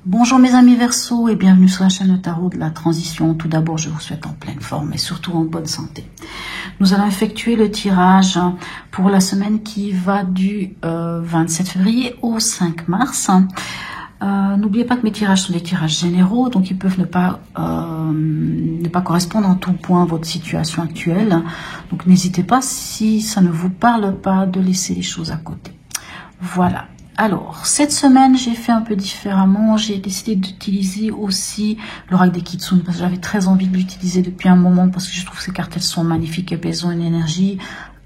Bonjour mes amis Verseaux et bienvenue sur la chaîne de tarot de la transition. Tout d'abord, je vous souhaite en pleine forme et surtout en bonne santé. Nous allons effectuer le tirage pour la semaine qui va du 27 février au 5 mars. N'oubliez pas que mes tirages sont des tirages généraux, donc ils peuvent ne pas correspondre en tout point à votre situation actuelle. Donc n'hésitez pas, si ça ne vous parle pas, de laisser les choses à côté. Voilà. Alors, cette semaine, j'ai fait un peu différemment. J'ai décidé d'utiliser aussi l'oracle des Kitsune parce que j'avais très envie de l'utiliser depuis un moment parce que je trouve que ces cartes, elles sont magnifiques et elles ont une énergie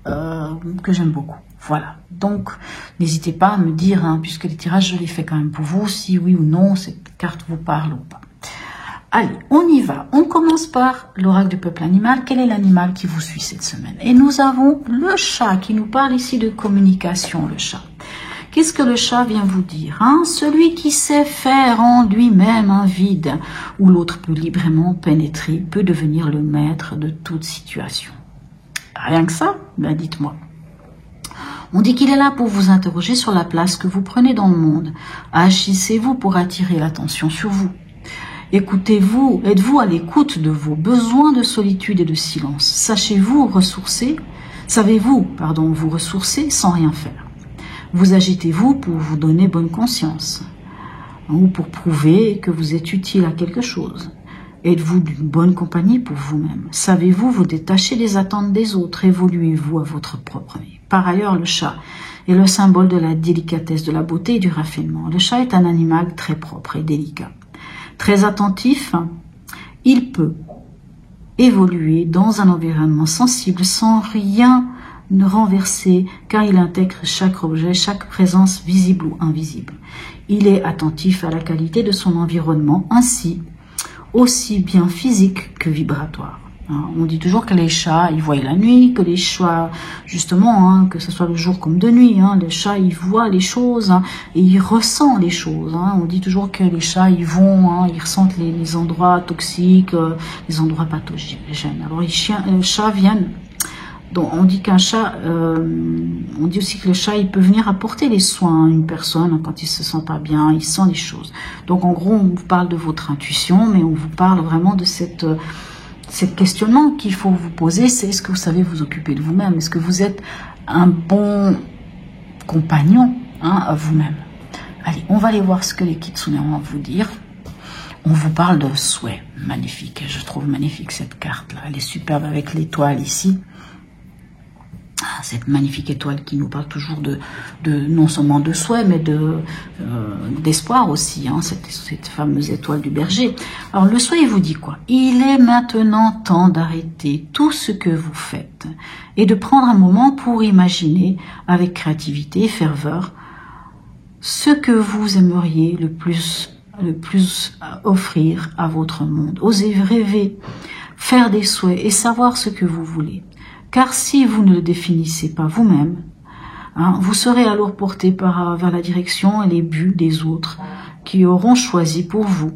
que j'aime beaucoup. Voilà. Donc, n'hésitez pas à me dire, hein, puisque les tirages, je les fais quand même pour vous, si oui ou non, cette carte vous parle ou pas. Allez, on y va. On commence par l'oracle du peuple animal. Quel est l'animal qui vous suit cette semaine? Et nous avons le chat qui nous parle ici de communication, le chat. Qu'est-ce que le chat vient vous dire, hein? Celui qui sait faire en lui-même un vide où l'autre peut librement pénétrer peut devenir le maître de toute situation. Rien que ça? Ben dites-moi. On dit qu'il est là pour vous interroger sur la place que vous prenez dans le monde. Agissez-vous pour attirer l'attention sur vous. Écoutez-vous, êtes-vous à l'écoute de vos besoins de solitude et de silence? Savez-vous vous ressourcer sans rien faire? Vous agitez-vous pour vous donner bonne conscience ou pour prouver que vous êtes utile à quelque chose? Êtes-vous d'une bonne compagnie pour vous-même? Savez-vous vous détacher des attentes des autres? Évoluez-vous à votre propre vie? Par ailleurs, le chat est le symbole de la délicatesse, de la beauté et du raffinement. Le chat est un animal très propre et délicat. Très attentif, il peut évoluer dans un environnement sensible sans rien renversé, car il intègre chaque objet, chaque présence visible ou invisible. Il est attentif à la qualité de son environnement, ainsi aussi bien physique que vibratoire. On dit toujours que les chats, ils voient la nuit, que les chats, justement, que ce soit le jour comme de nuit, les chats, ils voient les choses et ils ressentent les choses. On dit toujours que les chats, ils vont, ils ressentent les endroits toxiques, les endroits pathogènes. Alors les chats viennent. Donc, on dit qu'un chat, on dit aussi que le chat, il peut venir apporter les soins à une personne quand il se sent pas bien, il sent les choses. Donc, en gros, on vous parle de votre intuition, mais on vous parle vraiment de cette questionnement qu'il faut vous poser, c'est est-ce que vous savez vous occuper de vous-même? Est-ce que vous êtes un bon compagnon à vous-même? Allez, on va aller voir ce que les Kitsune vont vous dire. On vous parle de souhait. Magnifique, je trouve magnifique cette carte-là. Elle est superbe avec l'étoile ici. Cette magnifique étoile qui nous parle toujours de non seulement de souhait, mais d'espoir aussi, cette fameuse étoile du berger. Alors le souhait, il vous dit quoi? Il est maintenant temps d'arrêter tout ce que vous faites et de prendre un moment pour imaginer avec créativité et ferveur ce que vous aimeriez le plus offrir à votre monde. Osez rêver, faire des souhaits et savoir ce que vous voulez. Car si vous ne le définissez pas vous-même, vous serez alors porté vers la direction et les buts des autres qui auront choisi pour vous,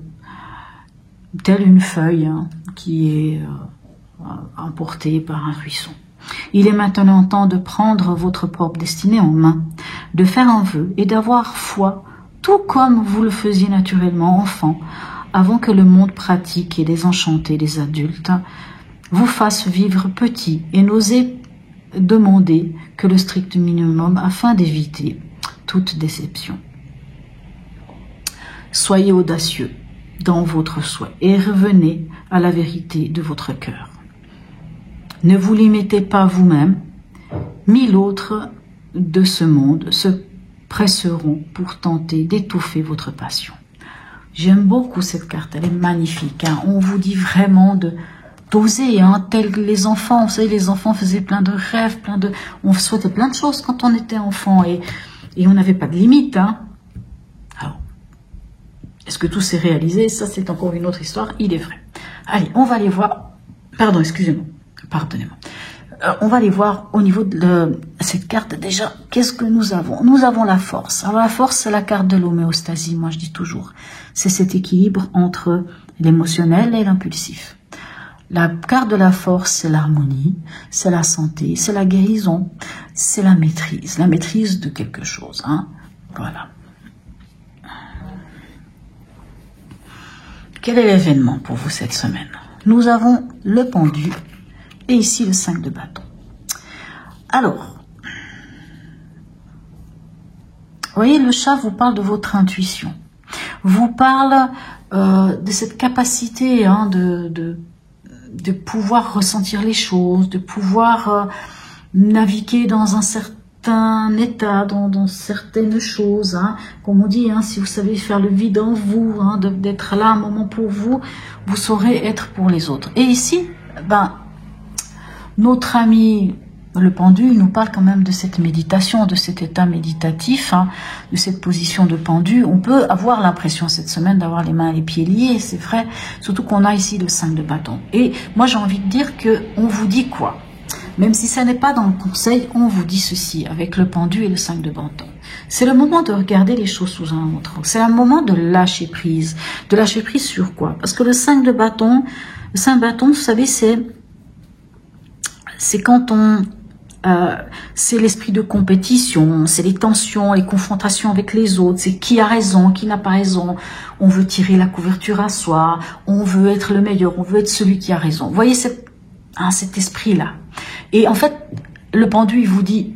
telle une feuille qui est emportée par un ruisseau. Il est maintenant temps de prendre votre propre destinée en main, de faire un vœu et d'avoir foi, tout comme vous le faisiez naturellement enfant, avant que le monde pratique et désenchanté des adultes vous fasse vivre petit et n'osez demander que le strict minimum afin d'éviter toute déception. Soyez audacieux dans votre souhait et revenez à la vérité de votre cœur. Ne vous limitez pas vous-même, mille autres de ce monde se presseront pour tenter d'étouffer votre passion. J'aime beaucoup cette carte, elle est magnifique. On vous dit vraiment d'oser, tels que les enfants. Vous savez, les enfants faisaient plein de rêves, on souhaitait plein de choses quand on était enfant et on n'avait pas de limite. Alors, est-ce que tout s'est réalisé? Ça, c'est encore une autre histoire, il est vrai. Allez, on va aller voir. Pardon, excusez-moi. Pardonnez-moi. On va aller voir au niveau de cette carte déjà, qu'est-ce que nous avons? Nous avons la force. Alors la force, c'est la carte de l'homéostasie, moi je dis toujours. C'est cet équilibre entre l'émotionnel et l'impulsif. La carte de la force, c'est l'harmonie, c'est la santé, c'est la guérison, c'est la maîtrise de quelque chose. Hein. Voilà. Quel est l'événement pour vous cette semaine? Nous avons le pendu et ici le 5 de bâton. Alors, vous voyez, le chat vous parle de votre intuition, vous parle de cette capacité hein, de pouvoir ressentir les choses, de pouvoir naviguer dans un certain état, dans certaines choses. Hein. Comme on dit, hein, si vous savez faire le vide en vous, hein, d'être là un moment pour vous, vous saurez être pour les autres. Et ici, ben, notre ami le pendu, il nous parle quand même de cette méditation, de cet état méditatif, hein, de cette position de pendu. On peut avoir l'impression cette semaine d'avoir les mains et les pieds liés, c'est vrai, surtout qu'on a ici le 5 de bâton. Et moi j'ai envie de dire que on vous dit quoi? Même si ça n'est pas dans le conseil, on vous dit ceci avec le pendu et le 5 de bâton. C'est le moment de regarder les choses sous un autre angle. C'est le moment de lâcher prise. De lâcher prise sur quoi? Parce que le 5 de bâton, vous savez, c'est quand on... c'est l'esprit de compétition, c'est les tensions, les confrontations avec les autres, c'est qui a raison, qui n'a pas raison. On veut tirer la couverture à soi, on veut être le meilleur, on veut être celui qui a raison. Vous voyez cet esprit-là. Et en fait, le pendu, il vous dit,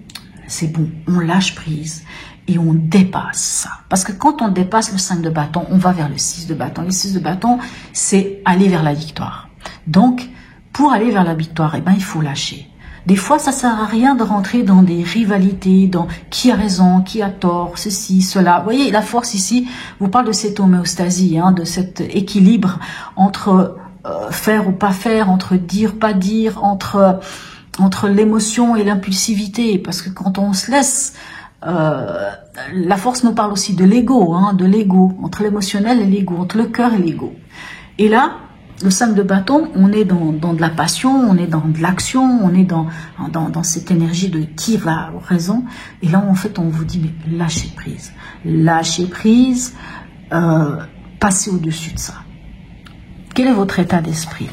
c'est bon, on lâche prise et on dépasse ça. Parce que quand on dépasse le 5 de bâton, on va vers le 6 de bâton. Le 6 de bâton, c'est aller vers la victoire. Donc, pour aller vers la victoire, eh ben, il faut lâcher. Des fois, ça sert à rien de rentrer dans des rivalités, dans qui a raison, qui a tort, ceci, cela. Vous voyez, la force ici vous parle de cette homéostasie, hein, de cet équilibre entre faire ou pas faire, entre dire, pas dire, entre l'émotion et l'impulsivité. Parce que quand on se laisse... la force nous parle aussi de l'ego, hein, entre l'émotionnel et l'ego, entre le cœur et l'ego. Et là, le 5 de bâton, on est dans de la passion, on est dans de l'action, on est dans cette énergie de qui va raison. Et là, en fait, on vous dit, mais lâchez prise. Lâchez prise, passez au-dessus de ça. Quel est votre état d'esprit?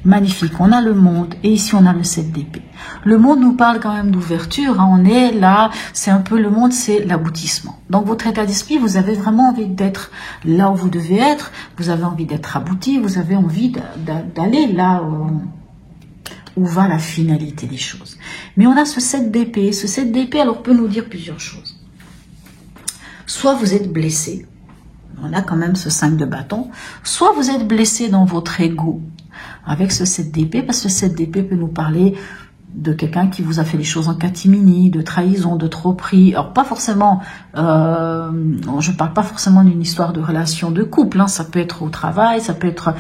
Magnifique, on a le monde et ici on a le 7 d'épée. Le monde nous parle quand même d'ouverture, hein, on est là, c'est un peu le monde, c'est l'aboutissement. Donc votre état d'esprit, vous avez vraiment envie d'être là où vous devez être, vous avez envie d'être abouti, vous avez envie d'aller là où va la finalité des choses. Mais on a ce 7 d'épée, alors peut nous dire plusieurs choses. Soit vous êtes blessé, on a quand même ce 5 de bâton, soit vous êtes blessé dans votre ego, avec ce 7 d'épée, parce que ce 7 d'épée peut nous parler de quelqu'un qui vous a fait les choses en catimini, de trahison, de tromperie. Alors pas forcément, je parle pas forcément d'une histoire de relation de couple, hein. Ça peut être au travail, ça peut être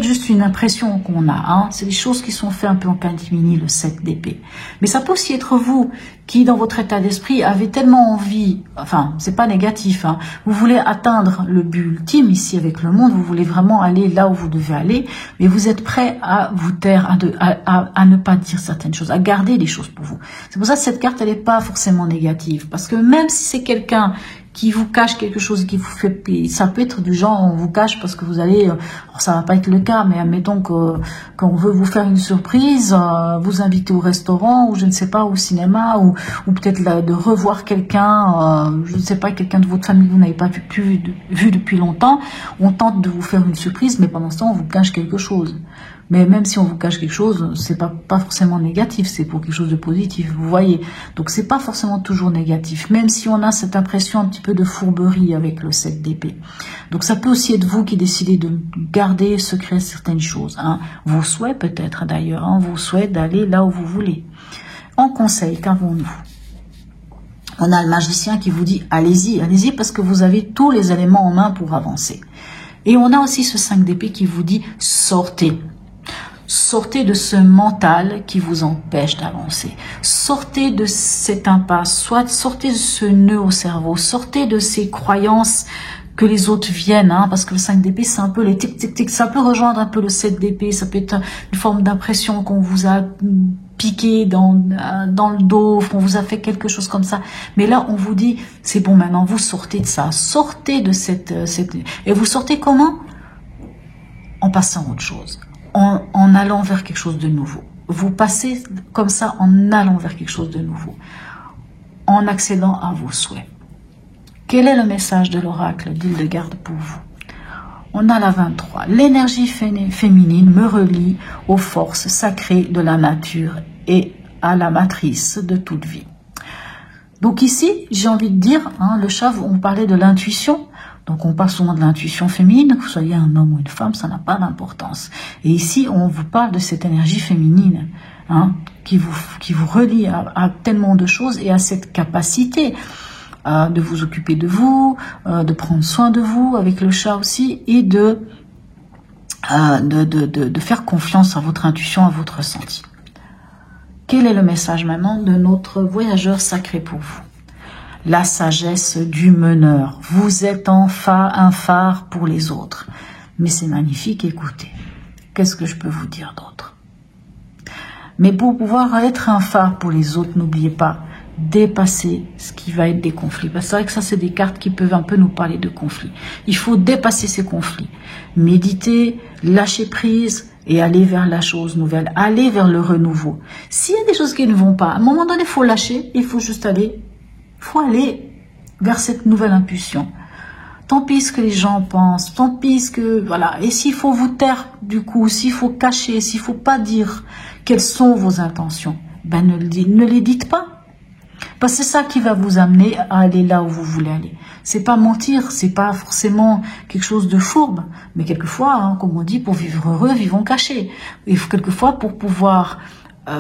juste une impression qu'on a. Hein. C'est des choses qui sont faites un peu en catimini, le 7 d'épée. Mais ça peut aussi être vous qui, dans votre état d'esprit, avez tellement envie, enfin, c'est pas négatif, hein. Vous voulez atteindre le but ultime ici avec le monde, vous voulez vraiment aller là où vous devez aller, mais vous êtes prêt à vous taire, à ne pas dire certaines choses, à garder les choses pour vous. C'est pour ça que cette carte, elle n'est pas forcément négative, parce que même si c'est quelqu'un qui vous cache quelque chose, qui vous fait, ça peut être du genre, on vous cache parce que vous allez, alors ça va pas être le cas, mais admettons qu'on veut vous faire une surprise, vous inviter au restaurant, ou je ne sais pas, au cinéma, ou peut-être de revoir quelqu'un, je ne sais pas, quelqu'un de votre famille que vous n'avez pas vu depuis longtemps, on tente de vous faire une surprise, mais pendant ce temps, on vous cache quelque chose. Mais même si on vous cache quelque chose, c'est pas forcément négatif, c'est pour quelque chose de positif, vous voyez. Donc c'est pas forcément toujours négatif, même si on a cette impression un petit peu de fourberie avec le 7 d'épée. Donc ça peut aussi être vous qui décidez de garder secret certaines choses, hein. Vos souhaits peut-être d'ailleurs, hein, vos souhaits d'aller là où vous voulez. En conseil, qu'avons-nous? On a le magicien qui vous dit allez-y, allez-y, parce que vous avez tous les éléments en main pour avancer. Et on a aussi ce 5 d'épée qui vous dit sortez. Sortez de ce mental qui vous empêche d'avancer. Sortez de cette impasse, soit sortez de ce nœud au cerveau, sortez de ces croyances que les autres viennent, hein, parce que le 5 d'épée, c'est un peu les tic-tic-tic, ça peut rejoindre un peu le 7 d'épée, ça peut être une forme d'impression qu'on vous a piqué dans le dos, qu'on vous a fait quelque chose comme ça. Mais là, on vous dit, c'est bon, maintenant, vous sortez de ça, sortez de cette... Et vous sortez comment? En passant à autre chose. en allant vers quelque chose de nouveau. Vous passez comme ça en allant vers quelque chose de nouveau, en accédant à vos souhaits. Quel est le message de l'oracle d'Hildegarde pour vous? On a la 23. L'énergie féminine me relie aux forces sacrées de la nature et à la matrice de toute vie. Donc ici, j'ai envie de dire, le chat, on parlait de l'intuition. Donc on parle souvent de l'intuition féminine, que vous soyez un homme ou une femme, ça n'a pas d'importance. Et ici, on vous parle de cette énergie féminine qui vous relie à tellement de choses et à cette capacité de vous occuper de vous, de prendre soin de vous avec le chat aussi, et de faire confiance à votre intuition, à votre ressenti. Quel est le message maintenant de notre voyageur sacré pour vous? La sagesse du meneur. Vous êtes un phare pour les autres. Mais c'est magnifique, écoutez. Qu'est-ce que je peux vous dire d'autre? Mais pour pouvoir être un phare pour les autres, n'oubliez pas, dépasser ce qui va être des conflits. Parce que c'est vrai que ça, c'est des cartes qui peuvent un peu nous parler de conflits. Il faut dépasser ces conflits. Méditer, lâcher prise et aller vers la chose nouvelle. Aller vers le renouveau. S'il y a des choses qui ne vont pas, à un moment donné, il faut lâcher. Il faut juste aller. Il faut aller vers cette nouvelle impulsion. Tant pis ce que les gens pensent, tant pis ce que... Voilà. Et s'il faut vous taire, du coup, s'il faut cacher, s'il ne faut pas dire quelles sont vos intentions, ben ne les dites pas. Parce que c'est ça qui va vous amener à aller là où vous voulez aller. C'est pas mentir, c'est pas forcément quelque chose de fourbe. Mais quelquefois, comme on dit, pour vivre heureux, vivons cachés. Et quelquefois, pour pouvoir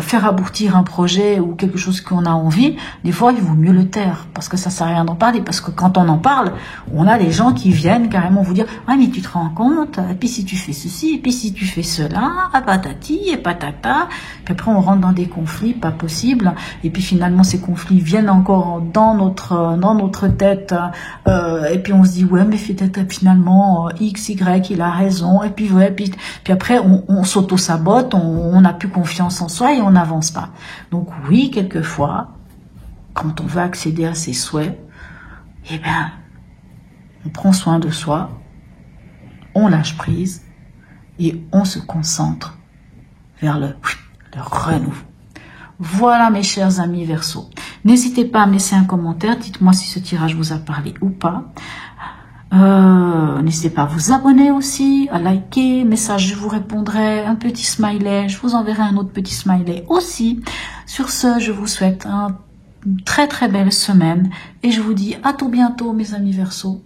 faire aboutir un projet ou quelque chose qu'on a envie, des fois il vaut mieux le taire parce que ça sert à rien d'en parler, parce que quand on en parle, on a des gens qui viennent carrément vous dire ah mais tu te rends compte, et puis si tu fais ceci, et puis si tu fais cela, ah patati et patata, puis après on rentre dans des conflits pas possibles, et puis finalement ces conflits viennent encore dans notre tête, et puis on se dit ouais mais finalement X, Y il a raison, et puis ouais, puis après on s'auto-sabote, on n'a plus confiance en soi et on n'avance pas. Donc oui, quelquefois, quand on veut accéder à ses souhaits, eh bien, on prend soin de soi, on lâche prise et on se concentre vers le renouveau. Voilà mes chers amis Verseau. N'hésitez pas à me laisser un commentaire, dites-moi si ce tirage vous a parlé ou pas. N'hésitez pas à vous abonner aussi, à liker, message je vous répondrai, un petit smiley, je vous enverrai un autre petit smiley aussi. Sur ce, je vous souhaite une très très belle semaine et je vous dis à tout bientôt mes amis Verseau.